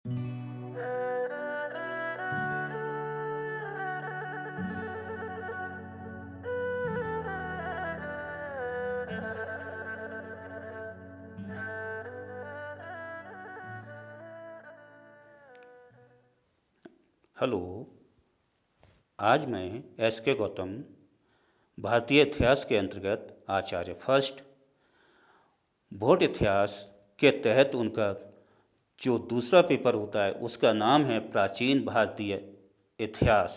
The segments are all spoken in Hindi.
हेलो। आज मैं एस के गौतम भारतीय इतिहास के अंतर्गत आचार्य फर्स्ट भोट इतिहास के तहत उनका जो दूसरा पेपर होता है उसका नाम है प्राचीन भारतीय इतिहास।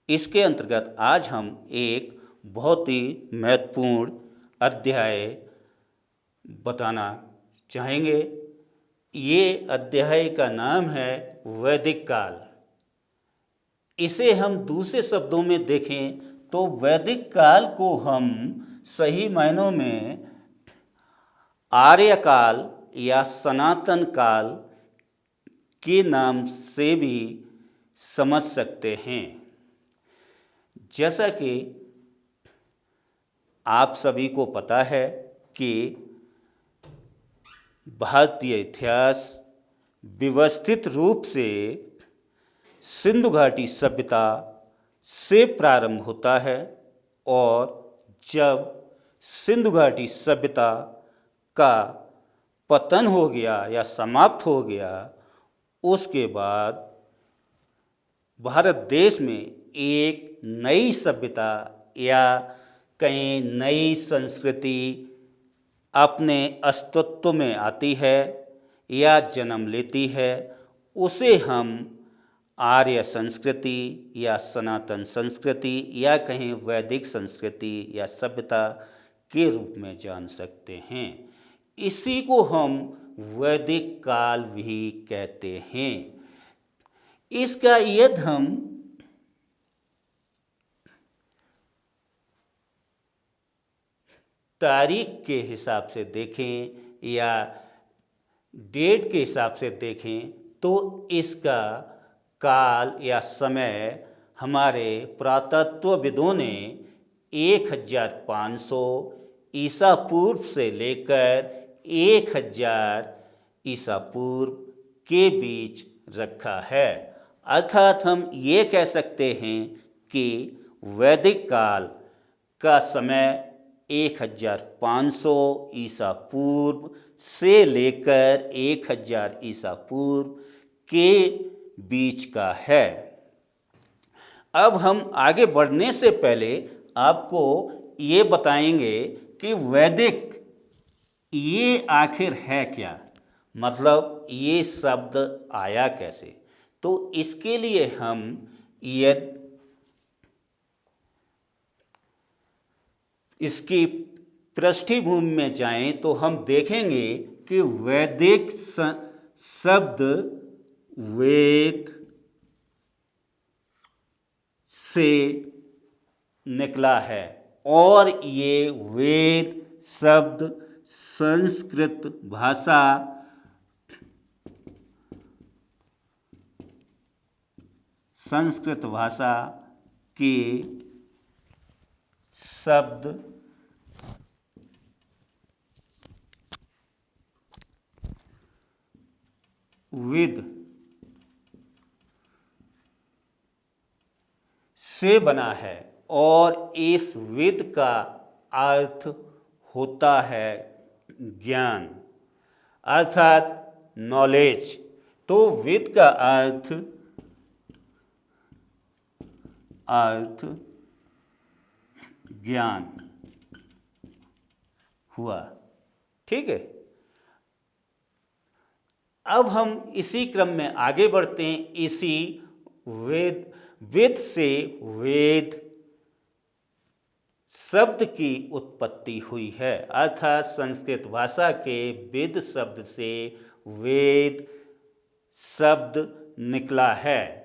इसके अंतर्गत आज हम एक बहुत ही महत्वपूर्ण अध्याय बताना चाहेंगे। ये अध्याय का नाम है वैदिक काल। इसे हम दूसरे शब्दों में देखें तो वैदिक काल को हम सही मायनों में आर्य काल या सनातन काल के नाम से भी समझ सकते हैं। जैसा कि आप सभी को पता है कि भारतीय इतिहास व्यवस्थित रूप से सिंधु घाटी सभ्यता से प्रारंभ होता है और जब सिंधु घाटी सभ्यता का पतन हो गया या समाप्त हो गया, उसके बाद भारत देश में एक नई सभ्यता या कहीं नई संस्कृति अपने अस्तित्व में आती है या जन्म लेती है। उसे हम आर्य संस्कृति या सनातन संस्कृति या कहीं वैदिक संस्कृति या सभ्यता के रूप में जान सकते हैं। इसी को हम वैदिक काल भी कहते हैं। इसका यदि हम तारीख के हिसाब से देखें या डेट के हिसाब से देखें तो इसका काल या समय हमारे पुरातत्वविदों ने 1500 ईसा पूर्व से लेकर 1000 ईसा पूर्व के बीच रखा है। अर्थात हम ये कह सकते हैं कि वैदिक काल का समय 1500 ईसा पूर्व से लेकर 1000 ईसा पूर्व के बीच का है। अब हम आगे बढ़ने से पहले आपको ये बताएंगे कि वैदिक ये आखिर है क्या, मतलब ये शब्द आया कैसे। तो इसके लिए हम इसकी पृष्ठभूमि में जाएं तो हम देखेंगे कि वैदिक शब्द वेद से निकला है और ये वेद शब्द संस्कृत भाषा के शब्द विद से बना है और इस विद का अर्थ होता है ज्ञान, अर्थात नॉलेज। तो विद का अर्थ ज्ञान हुआ। ठीक है। अब हम इसी क्रम में आगे बढ़ते हैं। इसी वेद से वेद शब्द की उत्पत्ति हुई है, अर्थात संस्कृत भाषा के वेद शब्द से वेद शब्द निकला है।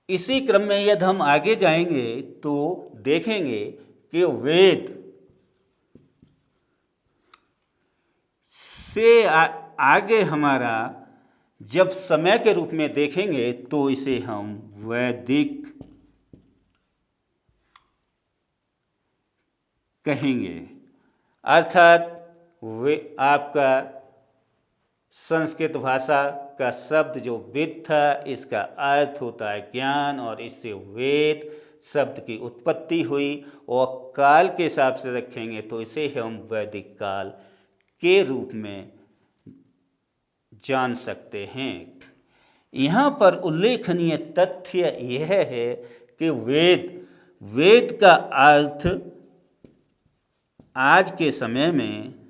इसी क्रम में यदि हम आगे जाएंगे तो देखेंगे कि वेद से आगे हमारा जब समय के रूप में देखेंगे तो इसे हम वैदिक कहेंगे, अर्थात वे आपका संस्कृत भाषा का शब्द जो वेद था, इसका अर्थ होता है ज्ञान, और इससे वेद शब्द की उत्पत्ति हुई। और काल के हिसाब से रखेंगे तो इसे हम वैदिक काल के रूप में जान सकते हैं। यहाँ पर उल्लेखनीय तथ्य यह है कि वेद का अर्थ आज के समय में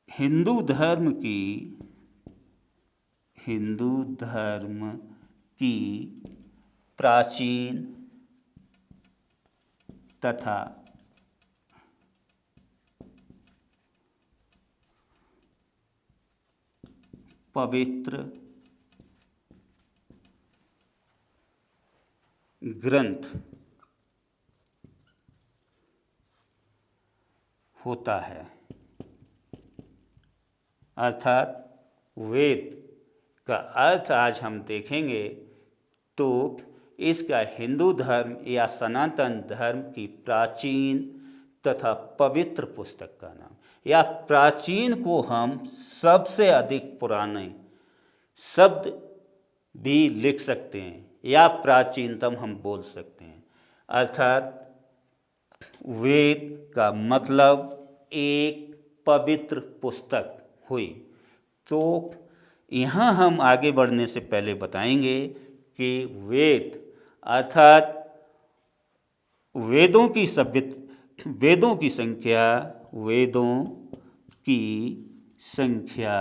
हिंदू धर्म की प्राचीन तथा पवित्र ग्रंथ होता है। अर्थात वेद का अर्थ आज हम देखेंगे तो इसका हिंदू धर्म या सनातन धर्म की प्राचीन तथा पवित्र पुस्तक का नाम, या प्राचीन को हम सबसे अधिक पुराने शब्द भी लिख सकते हैं, या प्राचीनतम हम बोल सकते हैं। अर्थात वेद का मतलब एक पवित्र पुस्तक हुई। तो यहाँ हम आगे बढ़ने से पहले बताएंगे कि वेद अर्थात वेदों की संख्या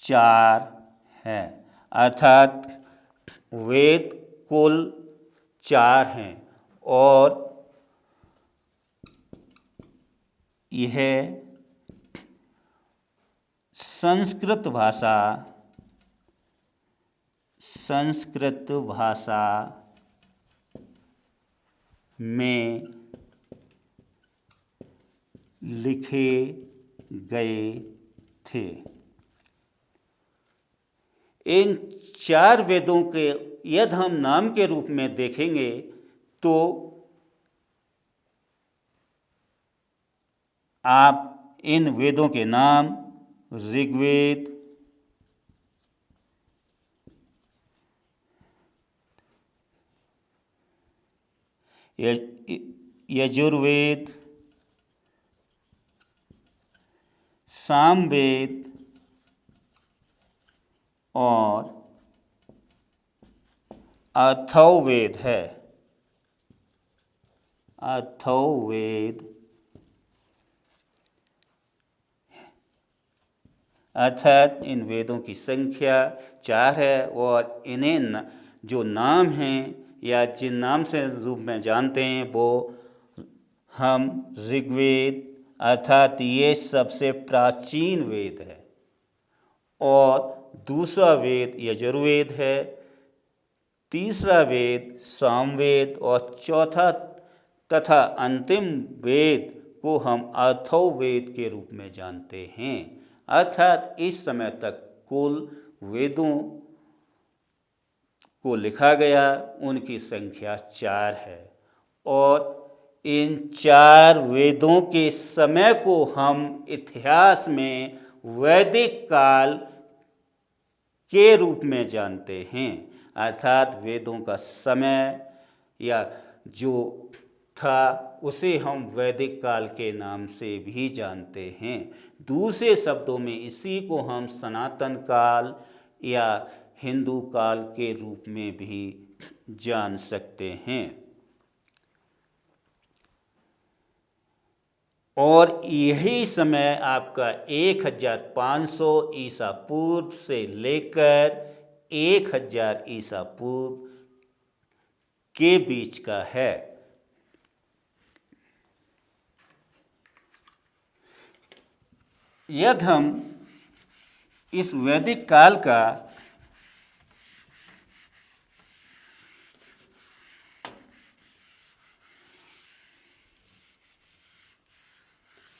4 है। अर्थात वेद कुल 4 हैं, और यह संस्कृत भाषा में लिखे गए थे। इन 4 वेदों के यदि हम नाम के रूप में देखेंगे तो आप इन वेदों के नाम ऋग्वेद, यजुर्वेद, सामवेद और अथर्ववेद है। अर्थात इन वेदों की संख्या 4 है, और इन्हें जो नाम हैं या जिन नाम से रूप में जानते हैं वो हम ऋग्वेद, अर्थात ये सबसे प्राचीन वेद है, और दूसरा वेद यजुर्वेद है, तीसरा वेद सामवेद, और चौथा तथा अंतिम वेद को हम अथर्ववेद के रूप में जानते हैं। अर्थात इस समय तक कुल वेदों को लिखा गया उनकी संख्या 4 है, और इन 4 वेदों के समय को हम इतिहास में वैदिक काल के रूप में जानते हैं। अर्थात वेदों का समय या जो था उसे हम वैदिक काल के नाम से भी जानते हैं। दूसरे शब्दों में इसी को हम सनातन काल या हिंदू काल के रूप में भी जान सकते हैं। और यही समय आपका 1500 ईसा पूर्व से लेकर 1000 ईसा पूर्व के बीच का है। यदि हम इस वैदिक काल का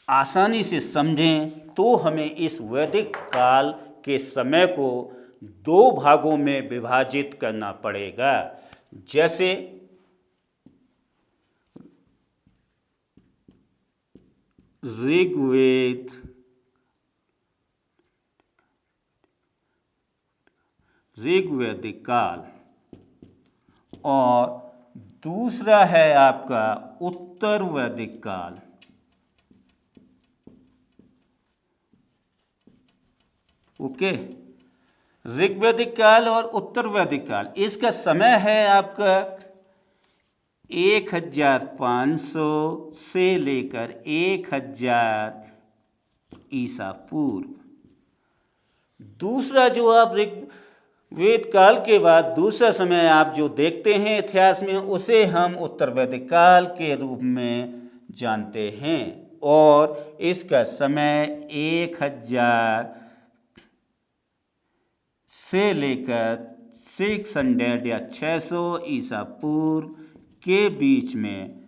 आसानी से समझें तो हमें इस वैदिक काल के समय को दो भागों में विभाजित करना पड़ेगा। जैसे ऋग्वेद ऋग्वैदिक काल और दूसरा है आपका उत्तर वैदिक काल। ओके, ऋग्वैदिक काल और उत्तर वैदिक काल, इसका समय है आपका 1500 से लेकर 1000 ईसा पूर्व। दूसरा जो आप ऋग्वेद काल के बाद दूसरा समय आप जो देखते हैं इतिहास में, उसे हम उत्तर वैदिक काल के रूप में जानते हैं और इसका समय 1000 से लेकर 600 या 600 ईसा पूर्व के बीच में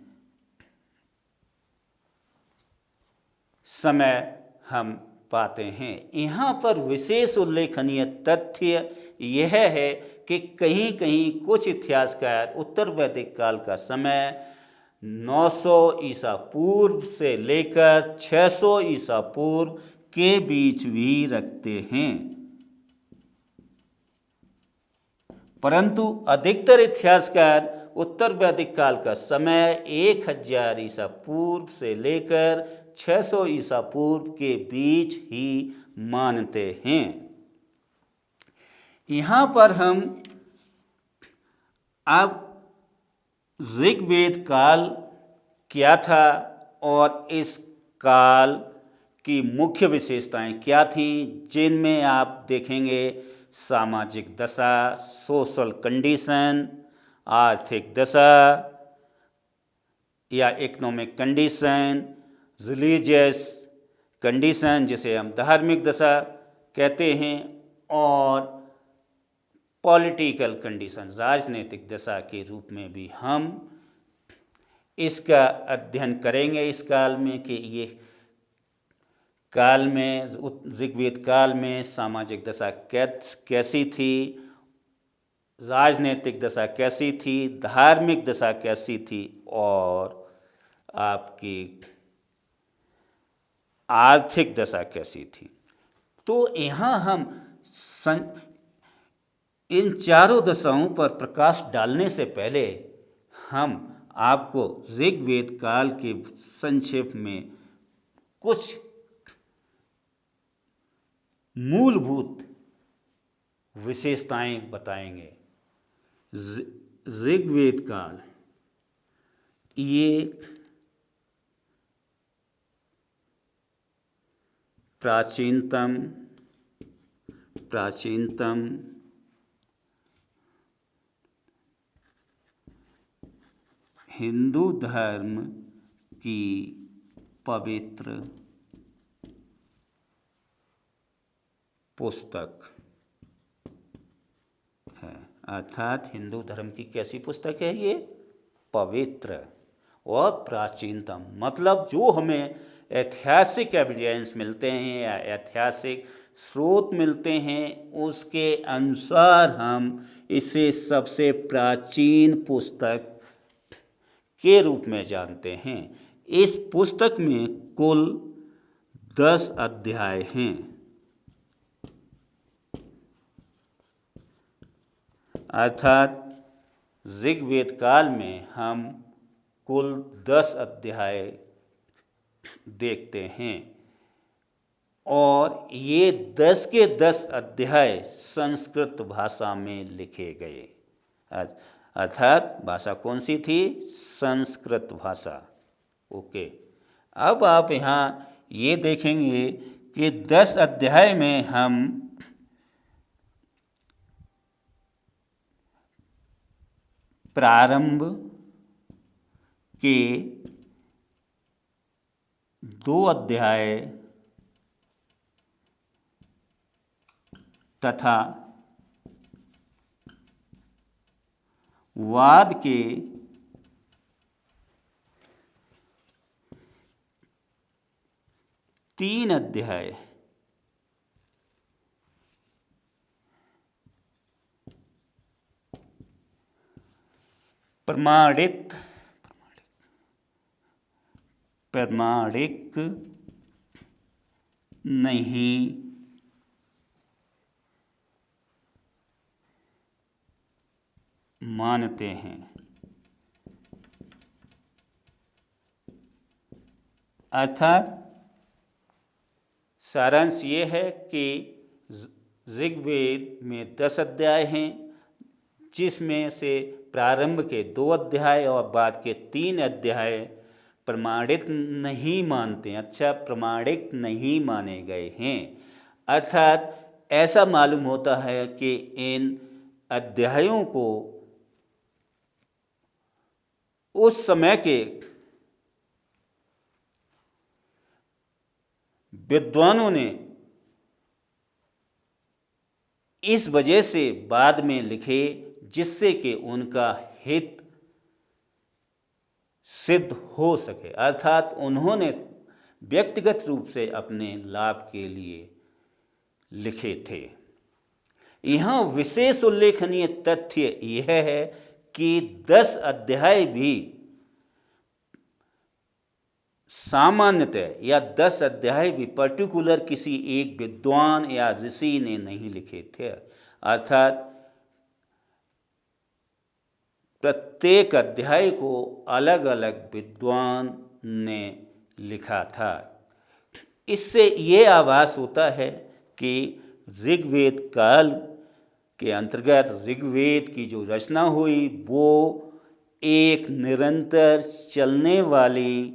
समय हम पाते हैं। यहाँ पर विशेष उल्लेखनीय तथ्य यह है कि कहीं कहीं कुछ इतिहासकार उत्तर वैदिक काल का समय 900 ईसा पूर्व से लेकर 600 ईसा पूर्व के बीच भी रखते हैं, परंतु अधिकतर इतिहासकार उत्तर वैदिक काल का समय 1000 ईसा पूर्व से लेकर 600 ईसा पूर्व के बीच ही मानते हैं। यहाँ पर हम अब ऋग्वेद काल क्या था और इस काल की मुख्य विशेषताएं क्या थीं, जिनमें आप देखेंगे सामाजिक दशा, सोशल कंडीशन, आर्थिक दशा या इकोनॉमिक कंडीशन, रिलीजियस कंडीशन जिसे हम धार्मिक दशा कहते हैं, और पॉलिटिकल कंडीशन राजनीतिक दशा के रूप में भी हम इसका अध्ययन करेंगे इस काल में कि ये काल में ऋग्वेद काल में सामाजिक दशा कैसी थी, राजनीतिक दशा कैसी थी, धार्मिक दशा कैसी थी और आपकी आर्थिक दशा कैसी थी। तो यहाँ हम इन चारों दशाओं पर प्रकाश डालने से पहले हम आपको ऋग्वेद काल के संक्षेप में कुछ मूलभूत विशेषताएं बताएंगे। ऋग्वेद काल ये प्राचीनतम हिंदू धर्म की पवित्र पुस्तक है। अर्थात हिंदू धर्म की कैसी पुस्तक है ये? पवित्र और प्राचीनतम, मतलब जो हमें ऐतिहासिक एविडेंस मिलते हैं या ऐतिहासिक स्रोत मिलते हैं उसके अनुसार हम इसे सबसे प्राचीन पुस्तक के रूप में जानते हैं। इस पुस्तक में कुल 10 अध्याय हैं, अर्थात ऋग्वेद काल में हम कुल 10 अध्याय देखते हैं और ये 10 के 10 अध्याय संस्कृत भाषा में लिखे गए। अर्थात भाषा कौन सी थी? संस्कृत भाषा। ओके, अब आप यहाँ ये देखेंगे कि 10 अध्याय में हम प्रारंभ के 2 अध्याय तथा वाद के 3 अध्याय प्रमाणिक नहीं मानते हैं। अर्थात सारांश ये है कि ऋग्वेद में 10 अध्याय हैं, जिसमें से प्रारंभ के 2 अध्याय और बाद के 3 अध्याय प्रमाणित नहीं मानते, अच्छा प्रमाणिक नहीं माने गए हैं। अर्थात ऐसा मालूम होता है कि इन अध्यायों को उस समय के विद्वानों ने इस वजह से बाद में लिखे जिससे कि उनका हित सिद्ध हो सके। अर्थात उन्होंने व्यक्तिगत रूप से अपने लाभ के लिए लिखे थे। यहाँ विशेष उल्लेखनीय तथ्य यह है कि 10 अध्याय भी सामान्यतः या 10 अध्याय भी पर्टिकुलर किसी एक विद्वान या ऋषि ने नहीं लिखे थे। अर्थात प्रत्येक अध्याय को अलग अलग विद्वान ने लिखा था। इससे ये आभास होता है कि ऋग्वेद काल के अंतर्गत ऋग्वेद की जो रचना हुई वो एक निरंतर चलने वाली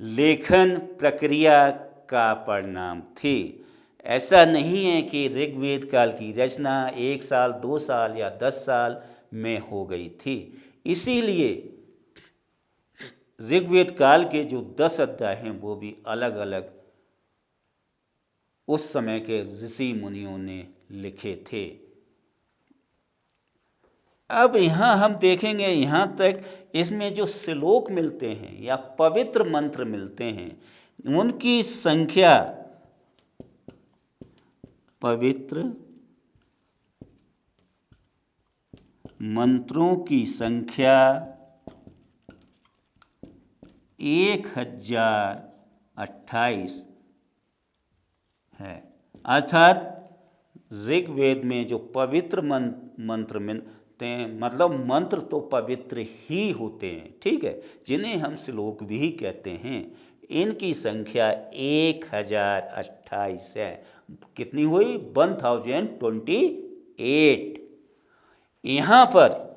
लेखन प्रक्रिया का परिणाम थी। ऐसा नहीं है कि ऋग्वेद काल की रचना 1 साल 2 साल या 10 साल में हो गई थी। इसीलिए ऋग्वेद काल के जो 10 अध्याय हैं वो भी अलग अलग उस समय के ऋषि मुनियों ने लिखे थे। अब यहाँ हम देखेंगे, यहाँ तक इसमें जो श्लोक मिलते हैं या पवित्र मंत्र मिलते हैं उनकी संख्या, पवित्र मंत्रों की संख्या 1028 है। अर्थात ऋग्वेद में जो पवित्र मंत्र मिलते हैं, मतलब मंत्र तो पवित्र ही होते हैं, ठीक है, जिन्हें हम श्लोक भी कहते हैं, इनकी संख्या 1028 है। कितनी हुई? 1028। यहाँ पर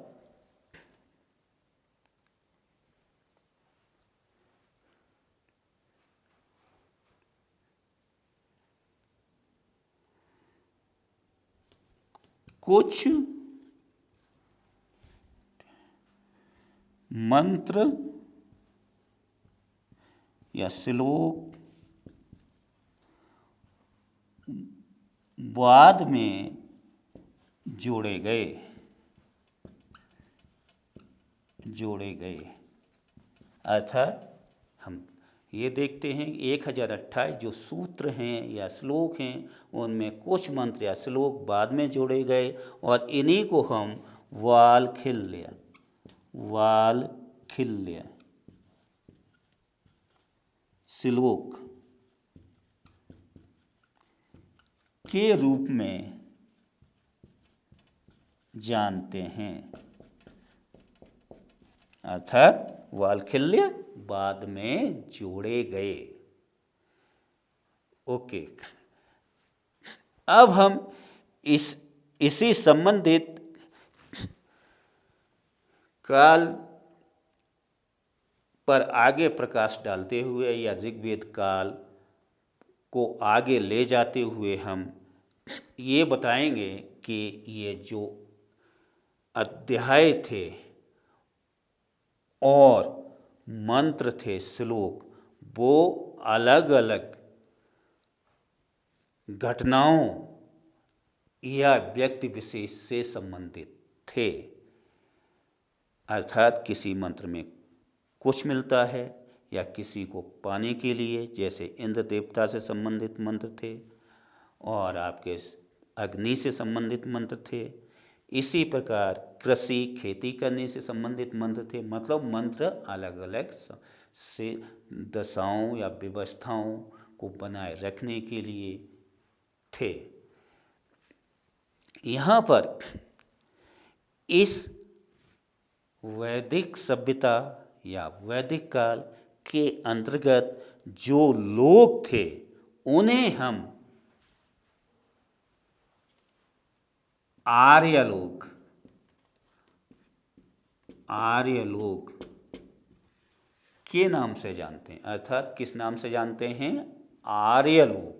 कुछ मंत्र या श्लोक बाद में जोड़े गए। अर्थात हम ये देखते हैं 1028 जो सूत्र हैं या श्लोक हैं उनमें कुछ मंत्र या श्लोक बाद में जोड़े गए और इन्हीं को हम वालखिल्य श्लोक के रूप में जानते हैं। अर्थात वालखिल्य बाद में जोड़े गए। ओके, अब हम इसी संबंधित काल पर आगे प्रकाश डालते हुए या ऋग्वेद काल को आगे ले जाते हुए हम ये बताएंगे कि ये जो अध्याय थे और मंत्र थे, श्लोक, वो अलग अलग घटनाओं या व्यक्ति विशेष से संबंधित थे। अर्थात किसी मंत्र में कुछ मिलता है या किसी को पाने के लिए, जैसे इंद्र देवता से संबंधित मंत्र थे और आपके अग्नि से संबंधित मंत्र थे। इसी प्रकार कृषि खेती करने से संबंधित मंत्र थे, मतलब मंत्र अलग अलग से दशाओं या व्यवस्थाओं को बनाए रखने के लिए थे। यहाँ पर इस वैदिक सभ्यता या वैदिक काल के अंतर्गत जो लोग थे उन्हें हम आर्य लोग के नाम से जानते हैं। अर्थात किस नाम से जानते हैं? आर्य लोग।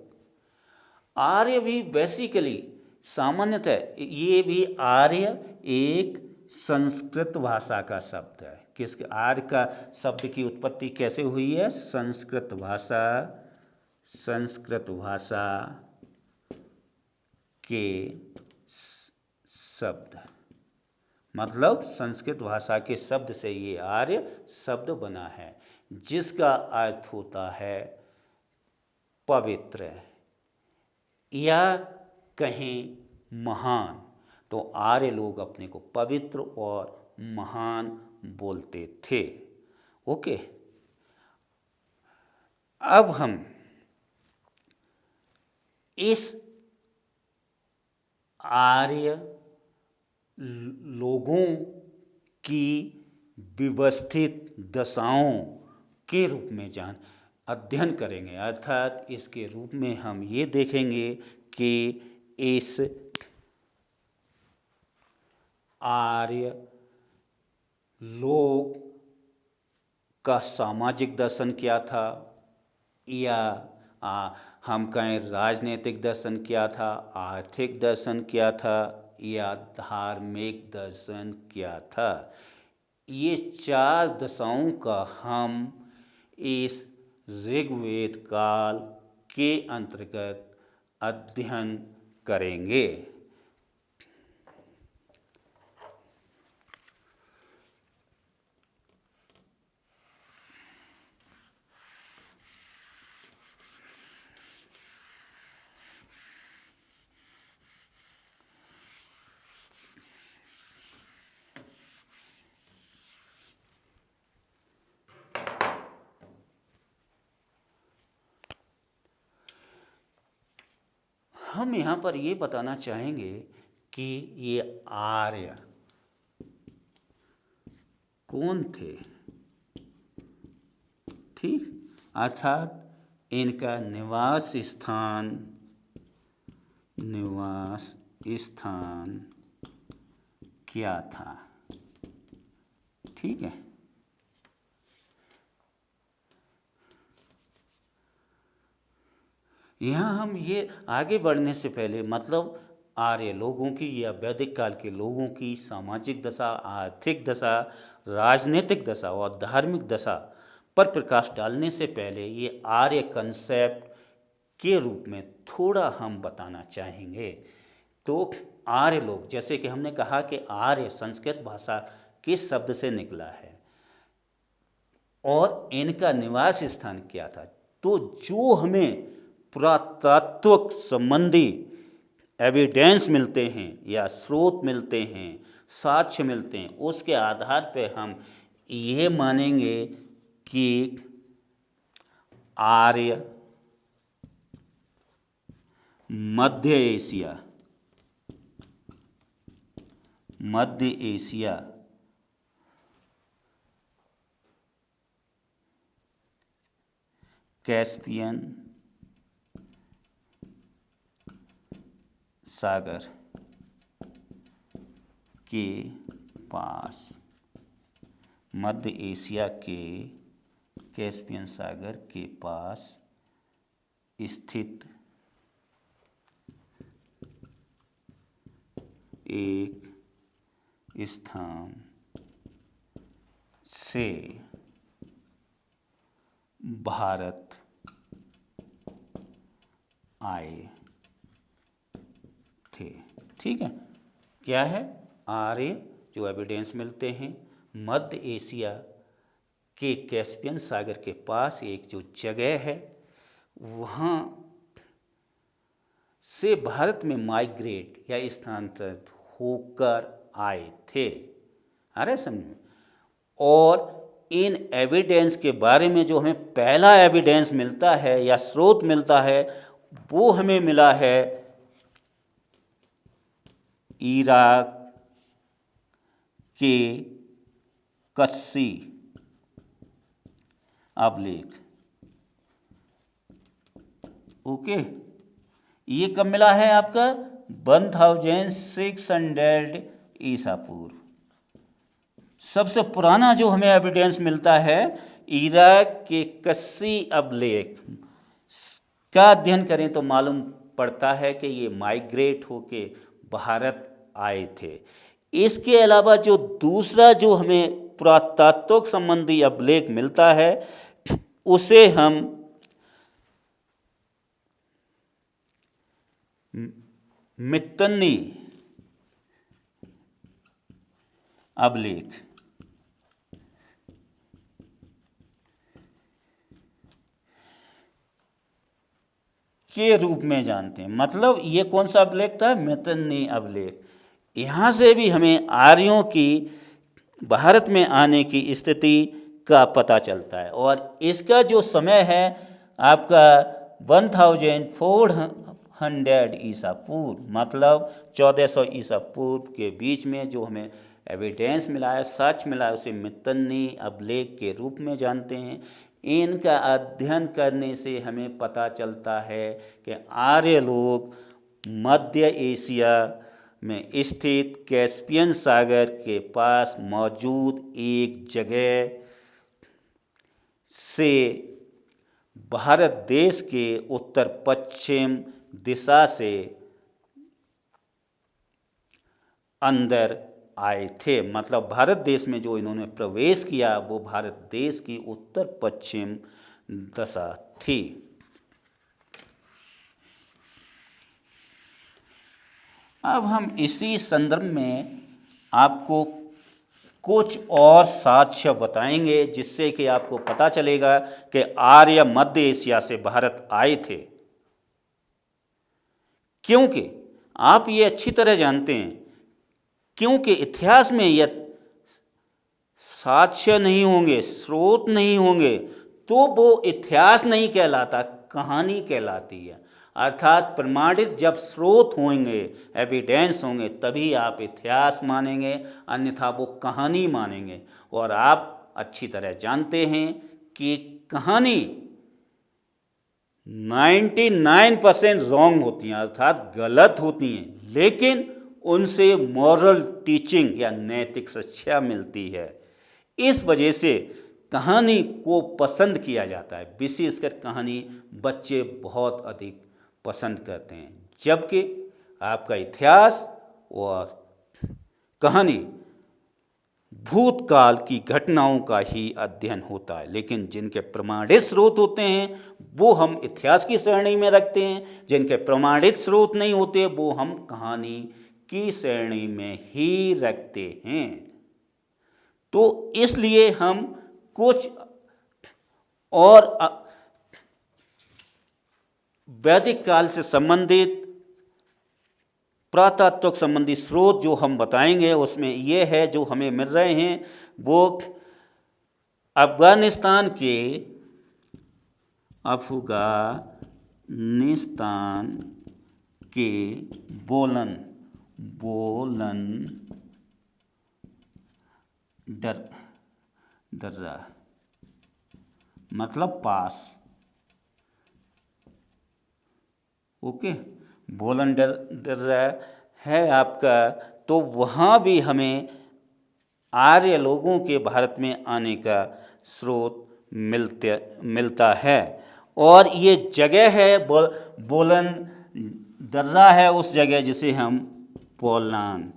आर्य भी बेसिकली सामान्यतः ये भी आर्य एक संस्कृत भाषा का शब्द है। किस आर्य का शब्द की उत्पत्ति कैसे हुई है? संस्कृत भाषा के शब्द, मतलब संस्कृत भाषा के शब्द से ये आर्य शब्द बना है, जिसका अर्थ होता है पवित्र या कहीं महान। तो आर्य लोग अपने को पवित्र और महान बोलते थे। ओके, अब हम इस आर्य लोगों की व्यवस्थित दशाओं के रूप में अध्ययन करेंगे। अर्थात इसके रूप में हम ये देखेंगे कि इस आर्य लोग का सामाजिक दर्शन क्या था, या हम कहें राजनीतिक दर्शन क्या था, आर्थिक दर्शन क्या था, या धार्मिक दर्शन क्या था। ये चार दशाओं का हम इस ऋग्वेद काल के अंतर्गत अध्ययन करेंगे। हम यहाँ पर ये बताना चाहेंगे कि ये आर्य कौन थे। ठीक, अर्थात इनका निवास स्थान क्या था। ठीक है, यहाँ हम ये आगे बढ़ने से पहले, मतलब आर्य लोगों की या वैदिक काल के लोगों की सामाजिक दशा, आर्थिक दशा, राजनीतिक दशा और धार्मिक दशा पर प्रकाश डालने से पहले ये आर्य कंसेप्ट के रूप में थोड़ा हम बताना चाहेंगे। तो आर्य लोग, जैसे कि हमने कहा कि आर्य संस्कृत भाषा के शब्द से निकला है और इनका निवास स्थान क्या था। तो जो हमें पुरातत्व संबंधी एविडेंस मिलते हैं या स्रोत मिलते हैं, साक्ष्य मिलते हैं, उसके आधार पर हम ये मानेंगे कि आर्य मध्य एशिया कैस्पियन सागर के पास, मध्य एशिया के कैस्पियन सागर के पास स्थित एक स्थान से भारत आए थे। ठीक है, क्या है? आर्य जो एविडेंस मिलते हैं मध्य एशिया के कैस्पियन सागर के पास एक जो जगह है वहाँ से भारत में माइग्रेट या स्थानांतरित होकर आए थे। अरे समझ में। और इन एविडेंस के बारे में जो हमें पहला एविडेंस मिलता है या स्रोत मिलता है वो हमें मिला है इराक के कस्सी अभिलेख। ओके, ये कब मिला है आपका 1600 ईसा पूर्व। सबसे पुराना जो हमें एविडेंस मिलता है इराक के कस्सी अभिलेख का अध्ययन करें तो मालूम पड़ता है कि ये माइग्रेट होके भारत आए थे। इसके अलावा जो दूसरा जो हमें पुरातात्विक संबंधी अभिलेख मिलता है उसे हम मित्तनी अभिलेख के रूप में जानते हैं। मतलब ये कौन सा अभिलेख था? मित्तनी अभिलेख। यहाँ से भी हमें आर्यों की भारत में आने की स्थिति का पता चलता है और इसका जो समय है आपका 1400 ईसा पूर्व, मतलब 1400 ईसा पूर्व के बीच में जो हमें एविडेंस मिला है, सच मिला है, उसे मित्तनी अभिलेख के रूप में जानते हैं। इनका अध्ययन करने से हमें पता चलता है कि आर्य लोग मध्य एशिया में स्थित कैस्पियन सागर के पास मौजूद एक जगह से भारत देश के उत्तर पश्चिम दिशा से अंदर आए थे। मतलब भारत देश में जो इन्होंने प्रवेश किया वो भारत देश की उत्तर पश्चिम दिशा थी। अब हम इसी संदर्भ में आपको कुछ और साक्ष्य बताएंगे जिससे कि आपको पता चलेगा कि आर्य मध्य एशिया से भारत आए थे। क्योंकि आप ये अच्छी तरह जानते हैं, क्योंकि इतिहास में यह साक्ष्य नहीं होंगे, स्रोत नहीं होंगे तो वो इतिहास नहीं कहलाता, कहानी कहलाती है। अर्थात प्रमाणित जब स्रोत होंगे, एविडेंस होंगे, तभी आप इतिहास मानेंगे, अन्यथा वो कहानी मानेंगे। और आप अच्छी तरह जानते हैं कि कहानी 99% रॉन्ग होती हैं, अर्थात गलत होती हैं, लेकिन उनसे मॉरल टीचिंग या नैतिक शिक्षा मिलती है। इस वजह से कहानी को पसंद किया जाता है, विशेषकर कहानी बच्चे बहुत अधिक पसंद करते हैं, जबकि आपका इतिहास और कहानी भूतकाल की घटनाओं का ही अध्ययन होता है। लेकिन जिनके प्रमाणित स्रोत होते हैं वो हम इतिहास की श्रेणी में रखते हैं, जिनके प्रमाणित स्रोत नहीं होते वो हम कहानी की श्रेणी में ही रखते हैं। तो इसलिए हम कुछ और वैदिक काल से संबंधित पुरातात्विक संबंधी स्रोत जो हम बताएंगे उसमें यह है, जो हमें मिल रहे हैं वो अफगानिस्तान के बोलन दर्रा मतलब पास। ओके, बोलन दर्रा है आपका। तो वहाँ भी हमें आर्य लोगों के भारत में आने का स्रोत मिलता है। और ये जगह है बोलन दर्रा है उस जगह जिसे हम पोलान,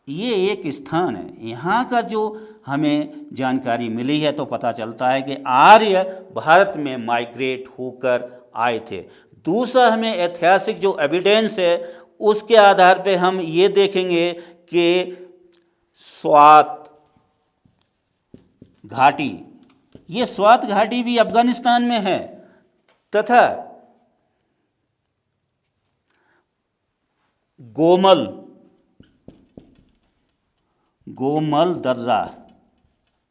ये एक स्थान है। यहाँ का जो हमें जानकारी मिली है तो पता चलता है कि आर्य भारत में माइग्रेट होकर आए थे। दूसरा हमें ऐतिहासिक जो एविडेंस है उसके आधार पे हम ये देखेंगे कि स्वात घाटी, ये स्वात घाटी भी अफगानिस्तान में है, तथा गोमल, गोमल दर्रा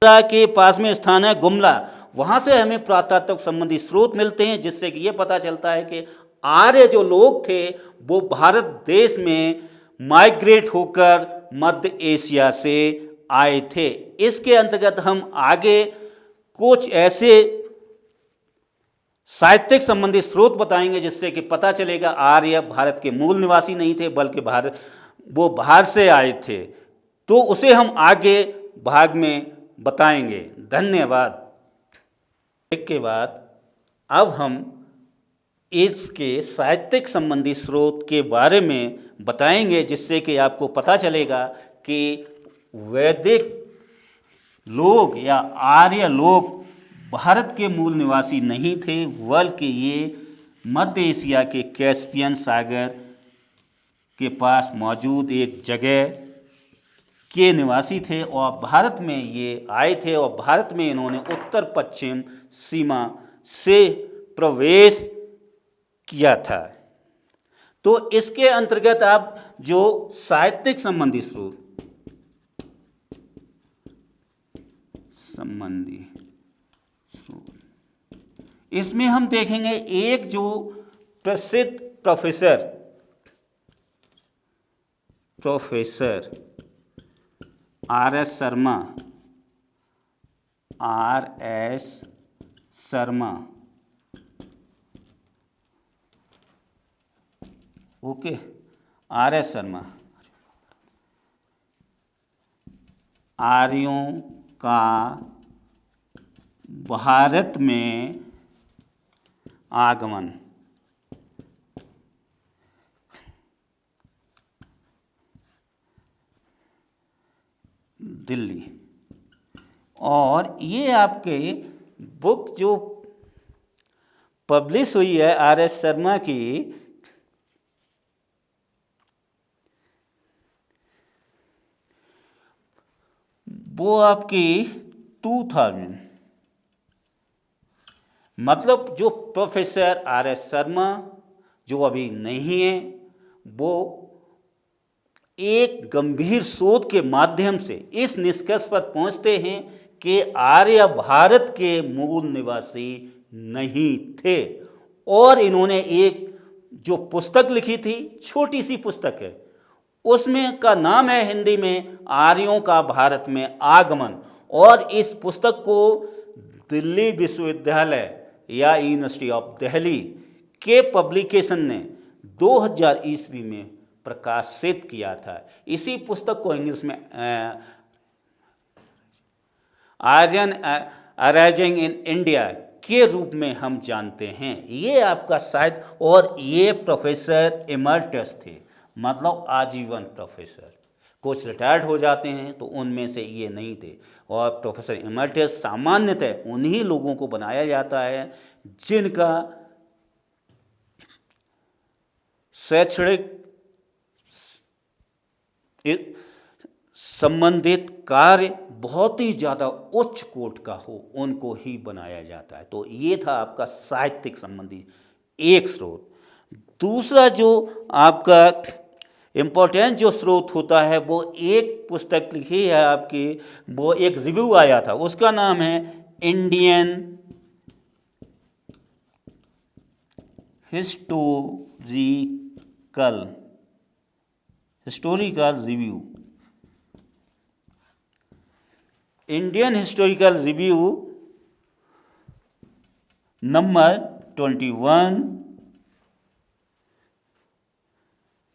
के पास में स्थान है गुमला। वहां से हमें पुरातत्व संबंधी स्रोत मिलते हैं, जिससे कि यह पता चलता है कि आर्य जो लोग थे वो भारत देश में माइग्रेट होकर मध्य एशिया से आए थे। इसके अंतर्गत हम आगे कुछ ऐसे साहित्यिक संबंधी स्रोत बताएंगे जिससे कि पता चलेगा आर्य भारत के मूल निवासी नहीं थे, बल्कि वो बाहर से आए थे। तो उसे हम आगे भाग में बताएंगे। धन्यवाद। एक के बाद अब हम इसके साहित्यिक संबंधी स्रोत के बारे में बताएंगे, जिससे कि आपको पता चलेगा कि वैदिक लोग या आर्य लोग भारत के मूल निवासी नहीं थे, बल्कि ये मध्य एशिया के कैस्पियन सागर के पास मौजूद एक जगह के निवासी थे और भारत में ये आए थे और भारत में इन्होंने उत्तर पश्चिम सीमा से प्रवेश किया था। तो इसके अंतर्गत आप जो साहित्यिक संबंधी स्रोत इसमें हम देखेंगे एक जो प्रसिद्ध professor RS. Sharma, okay, RS. Sharma, आर्यों का भारत में आगमन, दिल्ली। और ये आपके बुक जो पब्लिश हुई है आर.एस. शर्मा की, वो आपकी 2000, मतलब जो प्रोफेसर आर.एस. शर्मा जो अभी नहीं है, वो एक गंभीर शोध के माध्यम से इस निष्कर्ष पर पहुंचते हैं कि आर्य भारत के मूल निवासी नहीं थे। और इन्होंने एक जो पुस्तक लिखी थी, छोटी सी पुस्तक है, उसमें का नाम है हिंदी में आर्यों का भारत में आगमन। और इस पुस्तक को दिल्ली विश्वविद्यालय या यूनिवर्सिटी ऑफ दिल्ली के पब्लिकेशन ने 2000 ईस्वी में प्रकाशित किया था। इसी पुस्तक को इंग्लिश में आर्यन अराइजिंग इन इंडिया के रूप में हम जानते हैं। ये आपका शायद, और ये प्रोफेसर इमर्टस थे, मतलब आजीवन प्रोफेसर। कुछ रिटायर्ड हो जाते हैं तो उनमें से ये नहीं थे। और प्रोफेसर इमर्टस सामान्यतः उन्हीं लोगों को बनाया जाता है जिनका शैक्षणिक संबंधित कार्य बहुत ही ज़्यादा उच्च कोटि का हो, उनको ही बनाया जाता है। तो ये था आपका साहित्यिक संबंधी एक स्रोत। दूसरा जो आपका इम्पोर्टेंट जो स्रोत होता है, वो एक पुस्तक लिखी है आपकी, वो एक रिव्यू आया था, उसका नाम है Indian historical review, Indian historical review number 21,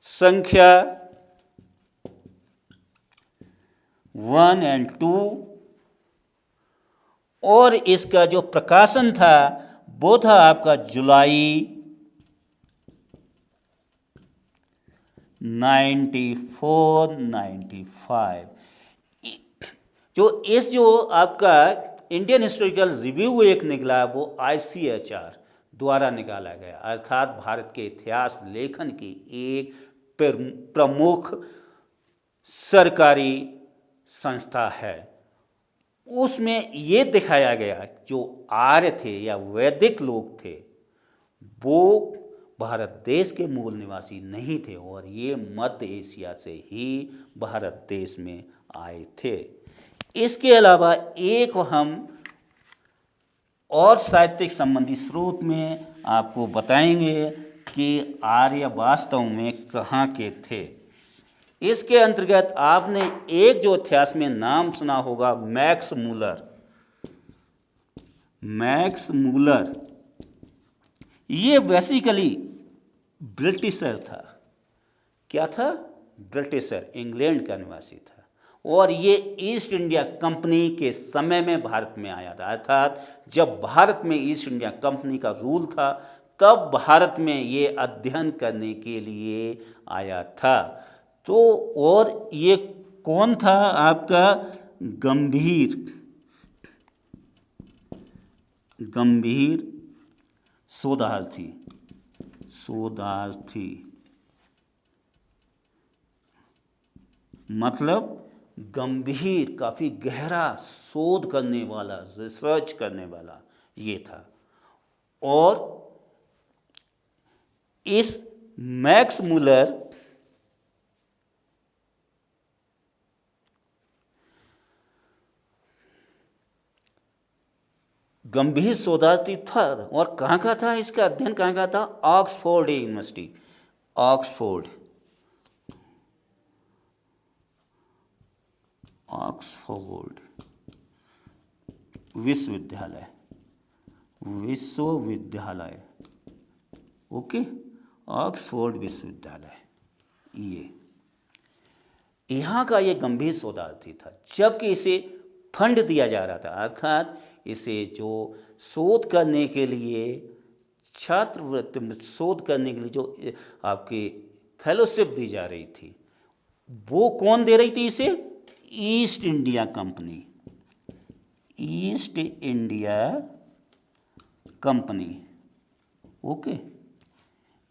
संख्या 1 और 2। और इसका जो प्रकाशन था वो था आपका जुलाई 94-95। जो आपका इंडियन हिस्टोरिकल रिव्यू एक निकला, वो ICHR द्वारा निकाला गया, अर्थात भारत के इतिहास लेखन की एक प्रमुख सरकारी संस्था है। उसमें ये दिखाया गया जो आर्य थे या वैदिक लोग थे, वो भारत देश के मूल निवासी नहीं थे और ये मध्य एशिया से ही भारत देश में आए थे। इसके अलावा एक हम और साहित्यिक संबंधी स्रोत में आपको बताएंगे कि आर्य वास्तव में कहाँ के थे। इसके अंतर्गत आपने एक जो इतिहास में नाम सुना होगा, मैक्स मूलर। मैक्स मूलर ये बेसिकली ब्रिटिशर था। क्या था? ब्रिटिशर, इंग्लैंड का निवासी था और ये ईस्ट इंडिया कंपनी के समय में भारत में आया था। अर्थात जब भारत में ईस्ट इंडिया कंपनी का रूल था तब भारत में ये अध्ययन करने के लिए आया था। तो और ये कौन था? आपका गंभीर शोधार्थी मतलब गंभीर, काफ़ी गहरा शोध करने वाला, रिसर्च करने वाला ये था। और इस मैक्स मूलर गंभीर शोधार्थी था और कहाँ का था? इसका अध्ययन कहाँ का था? ऑक्सफोर्ड यूनिवर्सिटी, ऑक्सफोर्ड विश्वविद्यालय, ओके, ऑक्सफोर्ड विश्वविद्यालय। ये यहाँ का ये गंभीर शोधार्थी था, जबकि इसे फंड दिया जा रहा था। अर्थात इसे जो शोध करने के लिए छात्रवृत्ति, शोध करने के लिए जो आपकी फेलोशिप दी जा रही थी, वो कौन दे रही थी इसे? East India company, east India company, okay.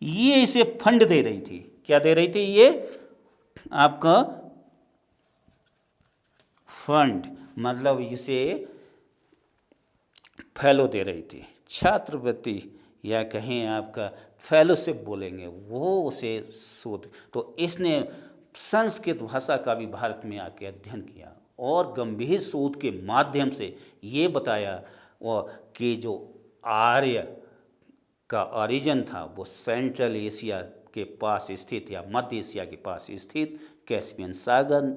ये इसे फंड दे रही थी। क्या दे रही थी? ये आपका फंड, मतलब इसे फेलो दे रही थी, छात्रवृत्ति या कहें आपका फेलोशिप बोलेंगे, वो उसे शोध। तो इसने संस्कृत भाषा का भी भारत में आके अध्ययन किया और गंभीर शोध के माध्यम से ये बताया कि जो आर्य का ओरिजिन था वो सेंट्रल एशिया के पास स्थित या मध्य एशिया के पास स्थित कैस्पियन सागर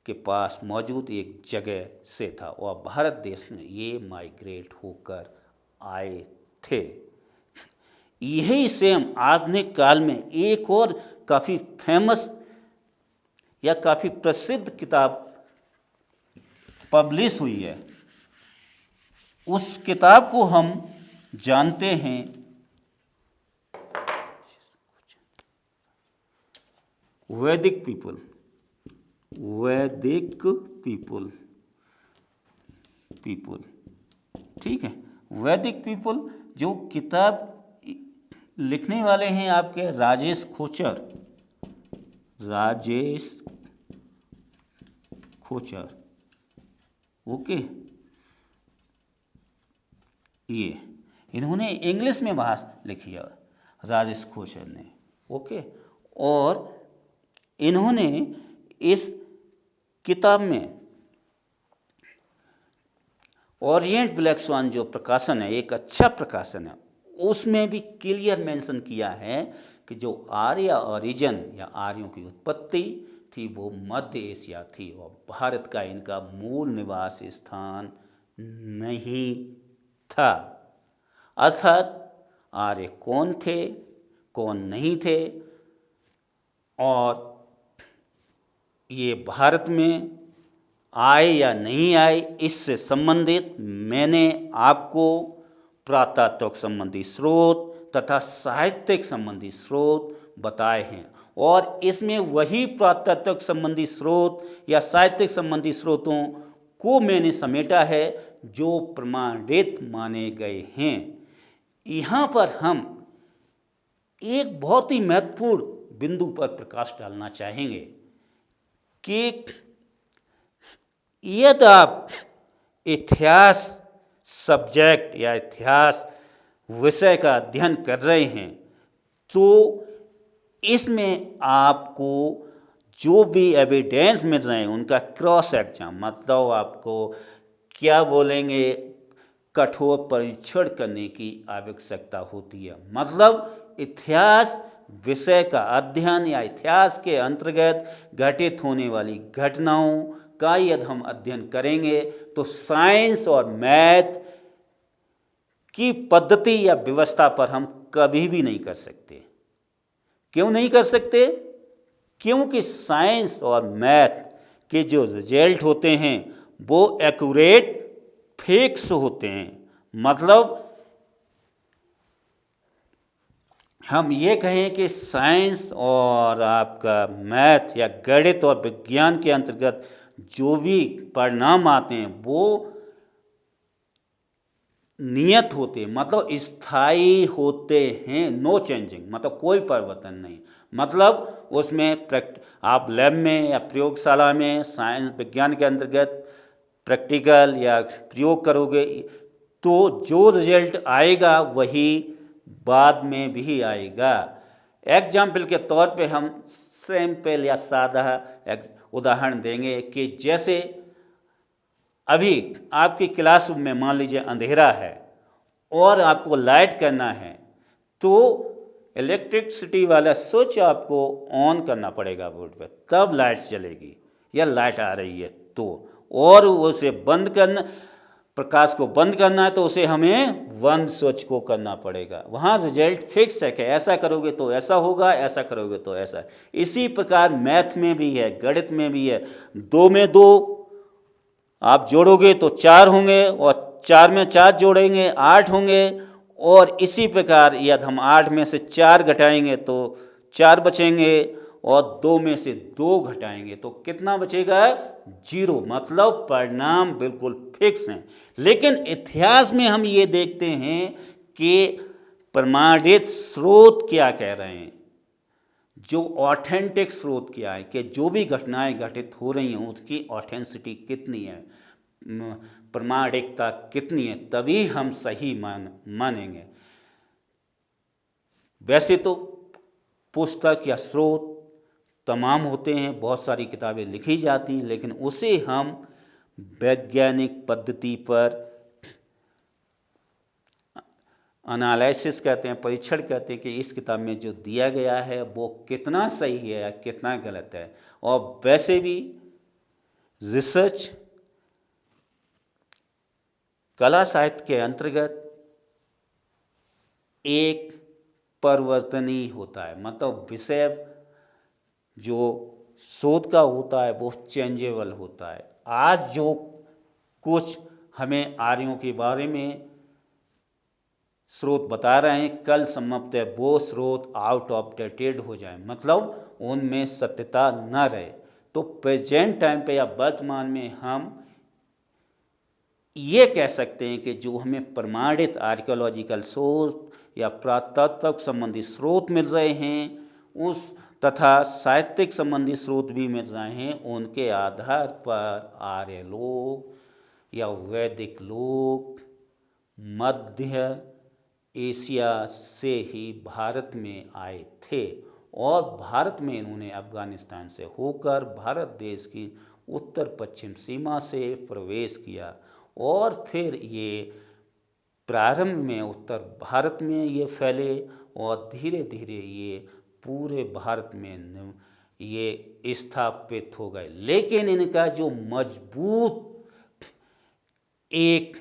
के पास मौजूद एक जगह से था और भारत देश में ये माइग्रेट होकर आए थे। यही सेम आधुनिक काल में एक और काफ़ी फेमस या काफ़ी प्रसिद्ध किताब पब्लिश हुई है। उस किताब को हम जानते हैं वैदिक पीपल, ठीक है। वैदिक पीपल जो किताब लिखने वाले हैं आपके राजेश खोचर, ओके। ये इन्होंने इंग्लिश में भाषा लिखी है, राजेश खोचर ने, ओके। और इन्होंने इस किताब में ओरिएंट ब्लैक स्वान जो प्रकाशन है, एक अच्छा प्रकाशन है, उसमें भी क्लियर मेंशन किया है कि जो आर्य ओरिजिन या आर्यों की उत्पत्ति थी वो मध्य एशिया थी और भारत का इनका मूल निवास स्थान नहीं था। अर्थात आर्य कौन थे, कौन नहीं थे, और ये भारत में आए या नहीं आए, इससे संबंधित मैंने आपको पुरातात्विक संबंधी स्रोत तथा साहित्यिक संबंधी स्रोत बताए हैं और इसमें वही पुरातात्विक संबंधी स्रोत या साहित्यिक संबंधी स्रोतों को मैंने समेटा है जो प्रमाणित माने गए हैं। यहाँ पर हम एक बहुत ही महत्वपूर्ण बिंदु पर प्रकाश डालना चाहेंगे कि यदि आप इतिहास सब्जेक्ट या इतिहास विषय का अध्ययन कर रहे हैं तो इसमें आपको जो भी एविडेंस मिल रहे हैं उनका क्रॉस एग्जाम, मतलब आपको क्या बोलेंगे, कठोर परीक्षण करने की आवश्यकता होती है। मतलब इतिहास विषय का अध्ययन या इतिहास के अंतर्गत घटित होने वाली घटनाओं का यदि हम अध्ययन करेंगे तो साइंस और मैथ की पद्धति या व्यवस्था पर हम कभी भी नहीं कर सकते। क्यों नहीं कर सकते? क्योंकि साइंस और मैथ के जो रिजल्ट होते हैं वो एक्यूरेट फिक्स होते हैं। मतलब हम ये कहें कि साइंस और आपका मैथ या गणित और विज्ञान के अंतर्गत जो भी परिणाम आते हैं वो नियत होते हैं, मतलब स्थायी होते हैं, नो चेंजिंग, मतलब कोई परिवर्तन नहीं। मतलब उसमें आप लैब में या प्रयोगशाला में साइंस विज्ञान के अंतर्गत प्रैक्टिकल या प्रयोग करोगे तो जो रिजल्ट आएगा वही बाद में भी आएगा। एग्जाम्पल के तौर पे हम सिंपल या सादा उदाहरण देंगे कि जैसे अभी आपकी क्लासरूम में मान लीजिए अंधेरा है और आपको लाइट करना है तो इलेक्ट्रिसिटी वाला स्विच आपको ऑन करना पड़ेगा बोर्ड पे, तब लाइट चलेगी या लाइट आ रही है तो। और उसे बंद करना, प्रकाश को बंद करना है तो उसे हमें बंद स्विच को करना पड़ेगा। वहाँ रिजल्ट फिक्स है कि ऐसा करोगे तो ऐसा होगा, ऐसा करोगे तो ऐसा। इसी प्रकार मैथ में भी है, गणित में भी है। 2 में 2 आप जोड़ोगे तो 4 होंगे और 4 में 4 जोड़ेंगे 8 होंगे। और इसी प्रकार यदि हम 8 में से 4 घटाएंगे तो 4 बचेंगे और 2 में से 2 घटाएंगे तो कितना बचेगा? 0। मतलब परिणाम बिल्कुल फिक्स हैं। लेकिन इतिहास में हम ये देखते हैं कि प्रमाणित स्रोत क्या कह रहे हैं, जो ऑथेंटिक स्रोत क्या है, कि जो भी घटनाएं घटित हो रही हैं उसकी ऑथेंटिसिटी कितनी है, प्रमाणिकता कितनी है, तभी हम सही मानेंगे। वैसे तो पुस्तक या स्रोत तमाम होते हैं, बहुत सारी किताबें लिखी जाती हैं, लेकिन उसे हम वैज्ञानिक पद्धति पर एनालिसिस कहते हैं, परीक्षण कहते हैं कि इस किताब में जो दिया गया है वो कितना सही है या कितना गलत है। और वैसे भी रिसर्च कला साहित्य के अंतर्गत एक परिवर्तनीय होता है, मतलब विषय जो शोध का होता है वो चेंजेबल होता है। आज जो कुछ हमें आर्यों के बारे में स्रोत बता रहे हैं कल संभवतः वो स्रोत आउट ऑफ डेटेड हो जाए, मतलब उनमें सत्यता न रहे। तो प्रेजेंट टाइम पे या वर्तमान में हम ये कह सकते हैं कि जो हमें प्रमाणित आर्कियोलॉजिकल स्रोत या पुरातत्व संबंधी स्रोत मिल रहे हैं उस तथा साहित्यिक संबंधी स्रोत भी मिल रहे हैं, उनके आधार पर आर्य लोग या वैदिक लोग मध्य एशिया से ही भारत में आए थे और भारत में इन्होंने अफगानिस्तान से होकर भारत देश की उत्तर पश्चिम सीमा से प्रवेश किया और फिर ये प्रारंभ में उत्तर भारत में ये फैले और धीरे धीरे ये पूरे भारत में ये स्थापित हो गए। लेकिन इनका जो मजबूत एक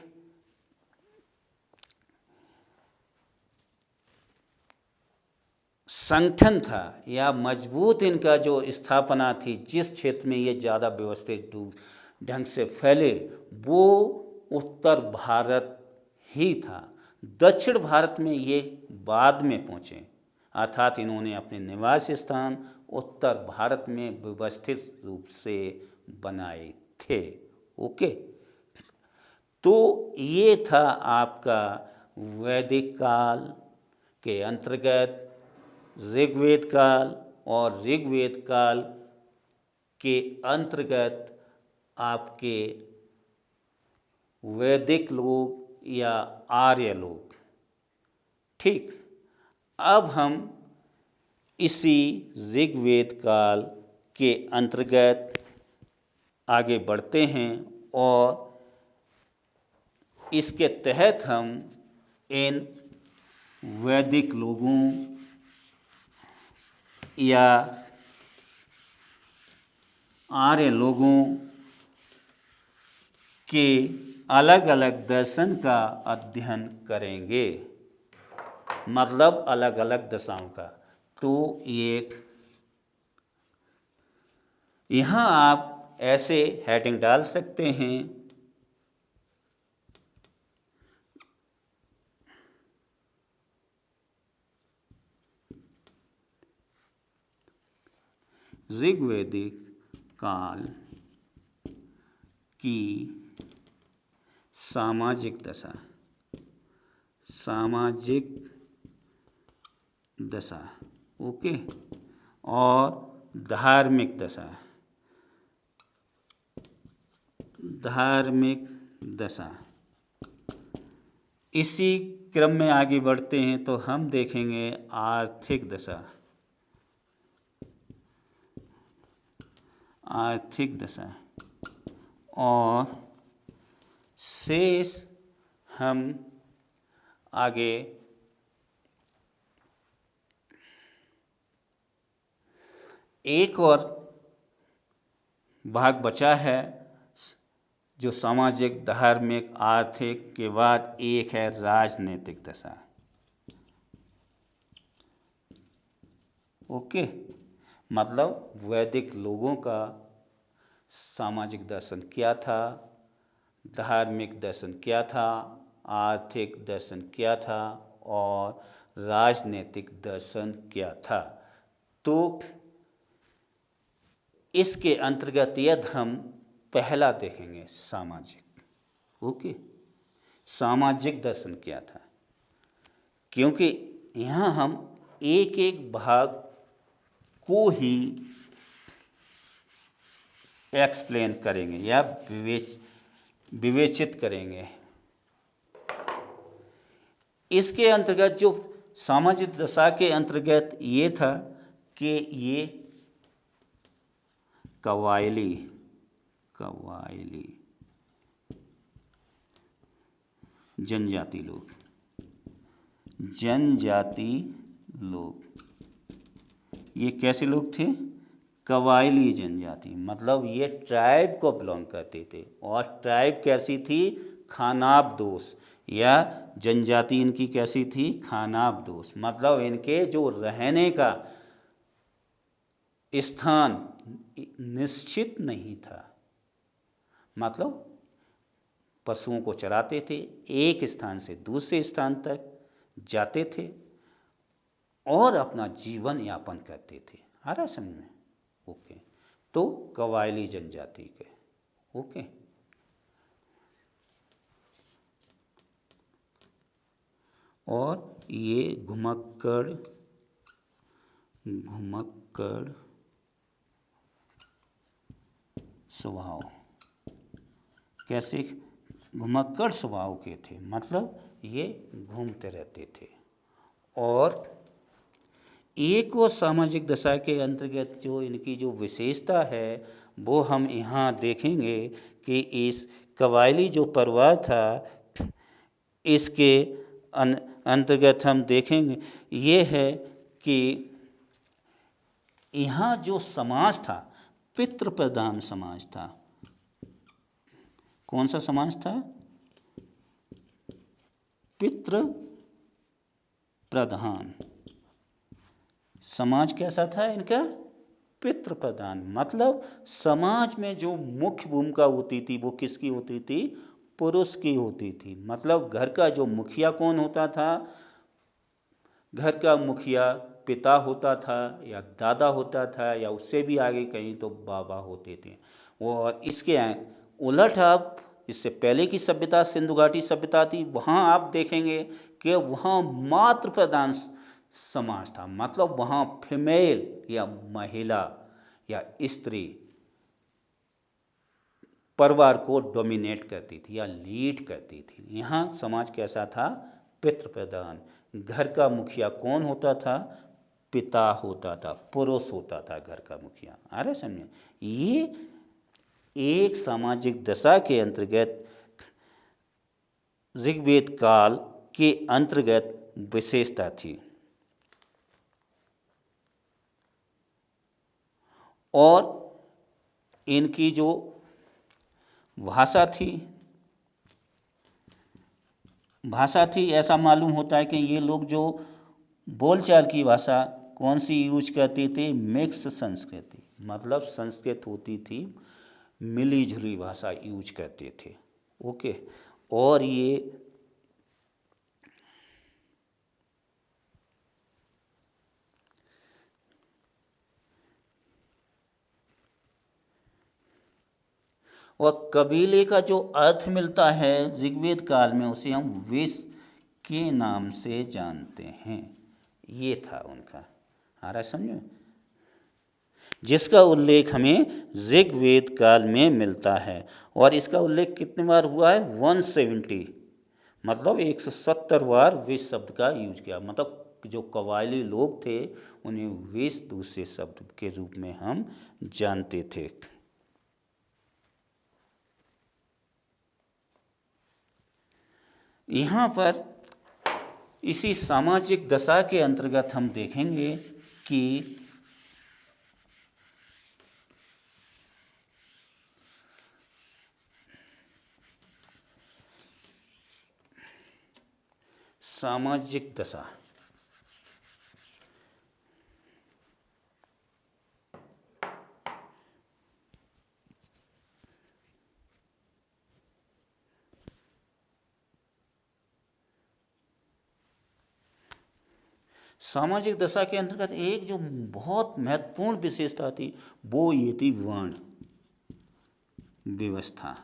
संगठन था या मजबूत इनका जो स्थापना थी, जिस क्षेत्र में ये ज़्यादा व्यवस्थित ढंग से फैले वो उत्तर भारत ही था। दक्षिण भारत में ये बाद में पहुँचे, अर्थात इन्होंने अपने निवास स्थान उत्तर भारत में व्यवस्थित रूप से बनाए थे। ओके, तो ये था आपका वैदिक काल के अंतर्गत ऋग्वेद काल और ऋग्वेद काल के अंतर्गत आपके वैदिक लोग या आर्य लोग। ठीक, अब हम इसी ऋग्वेद काल के अंतर्गत आगे बढ़ते हैं और इसके तहत हम इन वैदिक लोगों या आर्य लोगों के अलग अलग दर्शन का अध्ययन करेंगे, मतलब अलग अलग दशाओं का। तो यहाँ आप ऐसे हेडिंग डाल सकते हैं, ऋग्वैदिक काल की सामाजिक दशा, सामाजिक दशा, ओके, और धार्मिक दशा, धार्मिक दशा। इसी क्रम में आगे बढ़ते हैं तो हम देखेंगे आर्थिक दशा, आर्थिक दशा, और शेष हम आगे एक और भाग बचा है जो सामाजिक, धार्मिक, आर्थिक के बाद एक है राजनीतिक दशा, ओके। मतलब वैदिक लोगों का सामाजिक दर्शन क्या था, धार्मिक दर्शन क्या था, आर्थिक दर्शन क्या था और राजनीतिक दर्शन क्या था। तो इसके अंतर्गत यदि हम पहला देखेंगे सामाजिक, ओके, सामाजिक दर्शन क्या था, क्योंकि यहाँ हम एक एक भाग को ही एक्सप्लेन करेंगे या विवेचित करेंगे। इसके अंतर्गत जो सामाजिक दशा के अंतर्गत ये था कि ये कबायली जनजाति लोग, ये कैसे लोग थे, कबायली जनजाति, मतलब ये ट्राइब को बिलोंग करते थे। और ट्राइब कैसी थी, खानाबदोश, या जनजाति इनकी कैसी थी, खानाबदोश, मतलब इनके जो रहने का स्थान निश्चित नहीं था, मतलब पशुओं को चराते थे, एक स्थान से दूसरे स्थान तक जाते थे और अपना जीवन यापन करते थे। आ रहा समझ में, ओके। तो कबायली जनजाति के, ओके। और ये घुमक्कड़ स्वभाव, कैसे घुमक्कड़ स्वभाव के थे, मतलब ये घूमते रहते थे। और एक और सामाजिक दशा के अंतर्गत जो इनकी जो विशेषता है वो हम यहाँ देखेंगे कि इस कबायली जो परिवार था इसके अंतर्गत हम देखेंगे ये है कि यहाँ जो समाज था पितृ प्रधान समाज था। कौन सा समाज था, पितृ प्रधान समाज। कैसा था इनका, पितृ प्रधान, मतलब समाज में जो मुख्य भूमिका होती थी वो किसकी होती थी, पुरुष की होती थी। मतलब घर का जो मुखिया कौन होता था, घर का मुखिया पिता होता था या दादा होता था या उससे भी आगे कहीं तो बाबा होते थे। और इसके उलट आप इससे पहले की सभ्यता सिंधु घाटी सभ्यता थी, वहाँ आप देखेंगे कि वहाँ मातृ प्रधान समाज था, मतलब वहाँ फीमेल या महिला या स्त्री परिवार को डोमिनेट करती थी या लीड करती थी। यहाँ समाज कैसा था, पितृ प्रधान, घर का मुखिया कौन होता था? पिता होता था, पुरुष होता था घर का मुखिया। आ रहा है समझे? ये एक सामाजिक दशा के अंतर्गत ऋग्वेद काल के अंतर्गत विशेषता थी। और इनकी जो भाषा थी ऐसा मालूम होता है कि ये लोग जो बोलचाल की भाषा कौन सी यूज करते थे? मिक्स संस्कृति, मतलब संस्कृत होती थी, मिली जुली भाषा यूज करते थे। ओके। और ये और कबीले का जो अर्थ मिलता है ऋग्वेद काल में, उसे हम विष के नाम से जानते हैं। ये था उनका। आ रहा है समझो? जिसका उल्लेख हमें ऋग्वेद काल में मिलता है। और इसका उल्लेख कितने बार हुआ है? 170, मतलब 170 बार विष शब्द का यूज किया। मतलब जो कबायली लोग थे उन्हें विष दूसरे शब्द के रूप में हम जानते थे। यहाँ पर इसी सामाजिक दशा के अंतर्गत हम देखेंगे कि सामाजिक दशा, सामाजिक दशा के अंतर्गत एक जो बहुत महत्वपूर्ण विशेषता थी वो ये थी वर्ण व्यवस्था।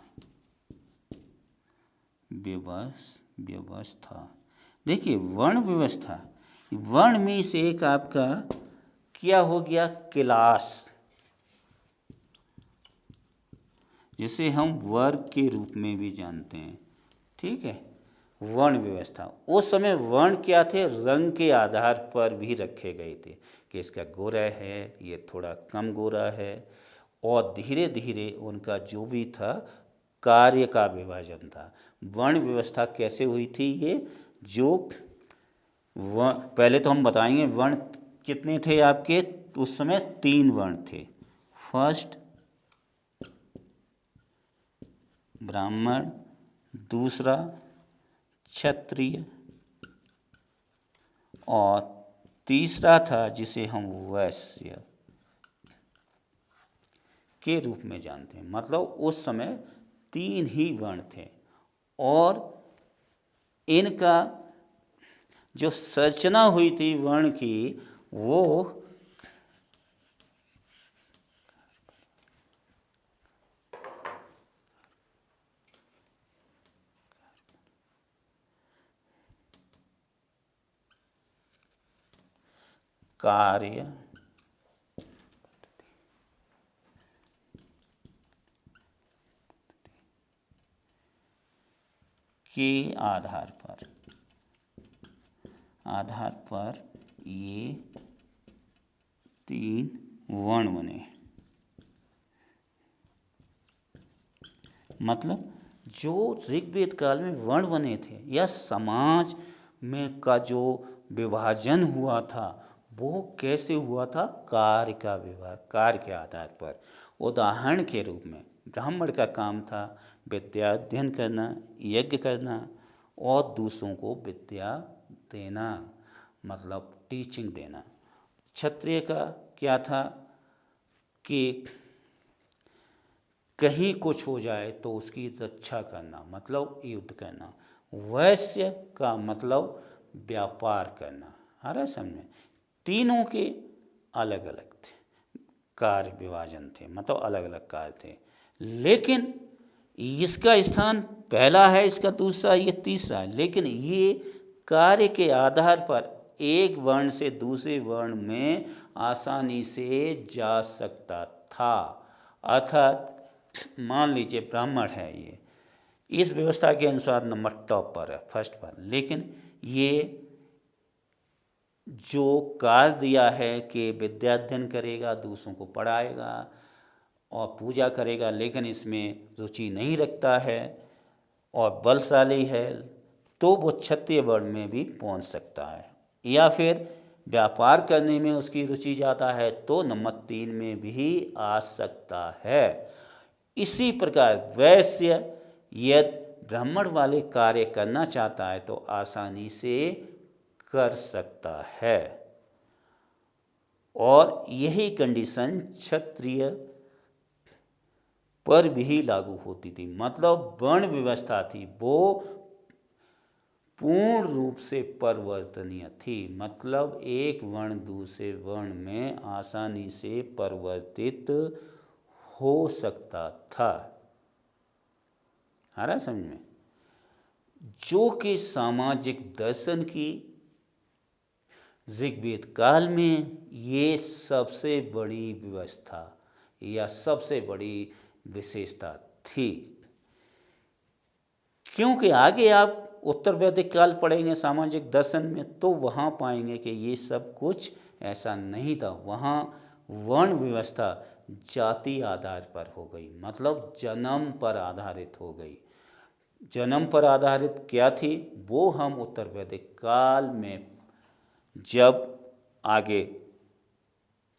व्यवस्था देखिए, वर्ण व्यवस्था, वर्ण में से एक आपका क्या हो गया? क्लास, जिसे हम वर्ग के रूप में भी जानते हैं। ठीक है। वर्ण व्यवस्था, उस समय वर्ण क्या थे? रंग के आधार पर भी रखे गए थे कि इसका गोरा है, ये थोड़ा कम गोरा है। और धीरे धीरे उनका जो भी था कार्य का विभाजन था। वर्ण व्यवस्था कैसे हुई थी? ये जो पहले तो हम बताएंगे वर्ण कितने थे आपके उस समय? 3 वर्ण थे। फर्स्ट ब्राह्मण, दूसरा क्षत्रिय, और तीसरा था जिसे हम वैश्य के रूप में जानते हैं। मतलब उस समय 3 ही वर्ण थे। और इनका जो संरचना हुई थी वर्ण की, वो कार्य के आधार पर ये 3 वर्ण बने। मतलब जो ऋग्वेद काल में वर्ण बने थे या समाज में का जो विभाजन हुआ था वो कैसे हुआ था? कार्य का विभाग, कार्य के आधार पर। उदाहरण के रूप में ब्राह्मण का काम था विद्या अध्ययन करना, यज्ञ करना और दूसरों को विद्या देना, मतलब टीचिंग देना। क्षत्रिय का क्या था कि कहीं कुछ हो जाए तो उसकी रक्षा करना, मतलब युद्ध करना। वैश्य का मतलब व्यापार करना। आ रहा है समझ? तीनों के अलग अलग थे, कार्य विभाजन थे, मतलब अलग अलग कार्य थे। लेकिन इसका स्थान पहला है, इसका दूसरा, ये तीसरा है। लेकिन ये कार्य के आधार पर एक वर्ण से दूसरे वर्ण में आसानी से जा सकता था। अर्थात मान लीजिए ब्राह्मण है, ये इस व्यवस्था के अनुसार नंबर टॉप पर है, फर्स्ट पर। लेकिन ये जो कार्य दिया है कि विद्याध्ययन करेगा, दूसरों को पढ़ाएगा और पूजा करेगा, लेकिन इसमें रुचि नहीं रखता है और बलशाली है, तो वो क्षत्रिय वर्ण में भी पहुंच सकता है। या फिर व्यापार करने में उसकी रुचि ज़्यादा है तो नंबर 3 में भी आ सकता है। इसी प्रकार वैश्य यदि ब्राह्मण वाले कार्य करना चाहता है तो आसानी से कर सकता है, और यही कंडीशन क्षत्रिय पर भी लागू होती थी। मतलब वर्ण व्यवस्था थी वो पूर्ण रूप से परिवर्तनीय थी। मतलब एक वर्ण दूसरे वर्ण में आसानी से परिवर्तित हो सकता था। आ रहा है समझ में? जो कि सामाजिक दर्शन की ऋग्वेद काल में ये सबसे बड़ी व्यवस्था या सबसे बड़ी विशेषता थी। क्योंकि आगे आप उत्तर वैदिक काल पढ़ेंगे सामाजिक दर्शन में तो वहाँ पाएंगे कि ये सब कुछ ऐसा नहीं था। वहाँ वर्ण व्यवस्था जाति आधार पर हो गई, मतलब जन्म पर आधारित हो गई। जन्म पर आधारित क्या थी वो हम उत्तर वैदिक काल में जब आगे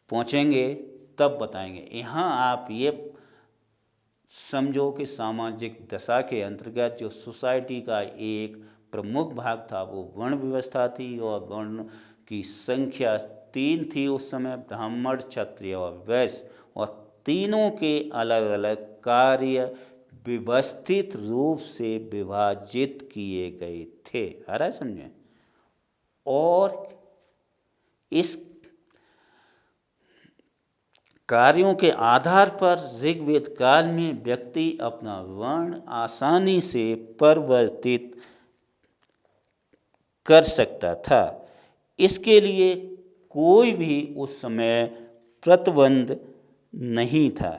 पहुँचेंगे तब बताएंगे। यहाँ आप ये समझो कि सामाजिक दशा के अंतर्गत जो सोसाइटी का एक प्रमुख भाग था वो वर्ण व्यवस्था थी, और वर्ण की संख्या 3 थी उस समय, ब्राह्मण, क्षत्रिय और वैश्य, और तीनों के अलग अलग कार्य व्यवस्थित रूप से विभाजित किए गए थे। आ रहा है समझे? और इस कार्यों के आधार पर ऋग्वेद काल में व्यक्ति अपना वर्ण आसानी से परिवर्तित कर सकता था। इसके लिए कोई भी उस समय प्रतिबंध नहीं था।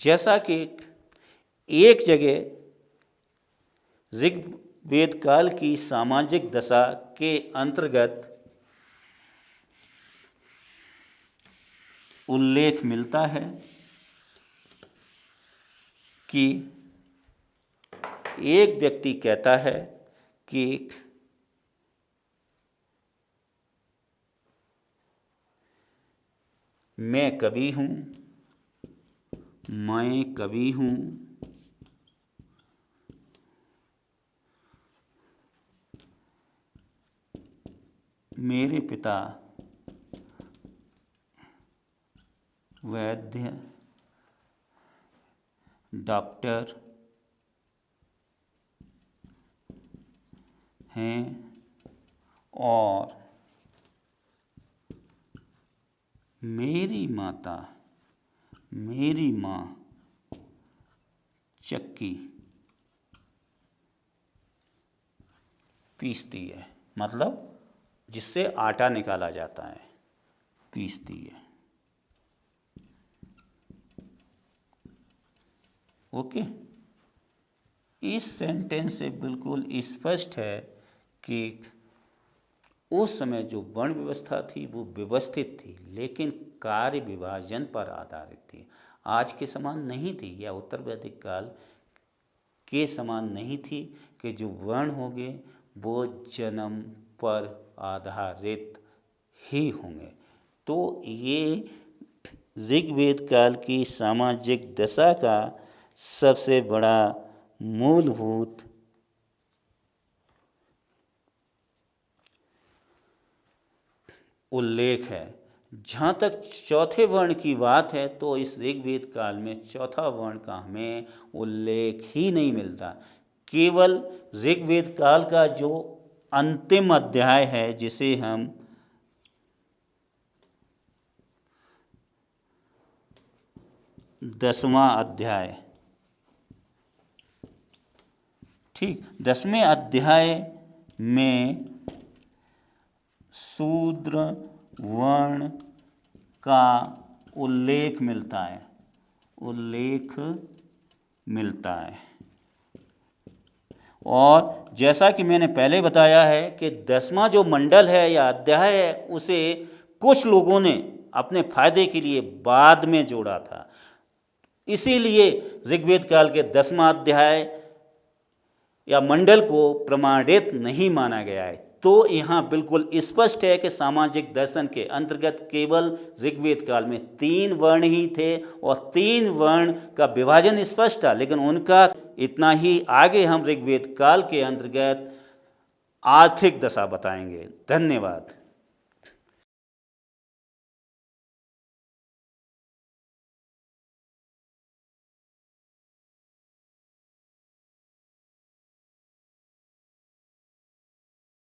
जैसा कि एक जगह ऋग्वेद काल की सामाजिक दशा के अंतर्गत उल्लेख मिलता है कि एक व्यक्ति कहता है कि मैं कवि हूँ, मैं कवि हूँ, मेरे पिता वैद्य, डॉक्टर हैं और मेरी माँ चक्की पीसती है, मतलब जिससे आटा निकाला जाता है, पीसती है। ओके, इस सेंटेंस से बिल्कुल स्पष्ट है कि उस समय जो वर्ण व्यवस्था थी वो व्यवस्थित थी, लेकिन कार्य विभाजन पर आधारित थी। आज के समान नहीं थी, या उत्तर वैदिक काल के समान नहीं थी कि जो वर्ण होंगे वो जन्म पर आधारित ही होंगे। तो ये ऋग्वेद काल की सामाजिक दशा का सबसे बड़ा मूलभूत उल्लेख है। जहाँ तक चौथे वर्ण की बात है तो इस ऋग्वेद काल में चौथा वर्ण का हमें उल्लेख ही नहीं मिलता। केवल ऋग्वेद काल का जो अंतिम अध्याय है जिसे हम 10वां अध्याय, ठीक, 10वें अध्याय में शूद्र वर्ण का उल्लेख मिलता है, उल्लेख मिलता है। और जैसा कि मैंने पहले बताया है कि 10वां जो मंडल है या अध्याय है उसे कुछ लोगों ने अपने फायदे के लिए बाद में जोड़ा था, इसीलिए ऋग्वेद काल के 10वां अध्याय या मंडल को प्रमाणित नहीं माना गया है। तो यहाँ बिल्कुल स्पष्ट है कि सामाजिक दर्शन के अंतर्गत केवल ऋग्वेद काल में 3 वर्ण ही थे और 3 वर्ण का विभाजन स्पष्ट था, लेकिन उनका इतना ही। आगे हम ऋग्वेद काल के अंतर्गत आर्थिक दशा बताएंगे। धन्यवाद।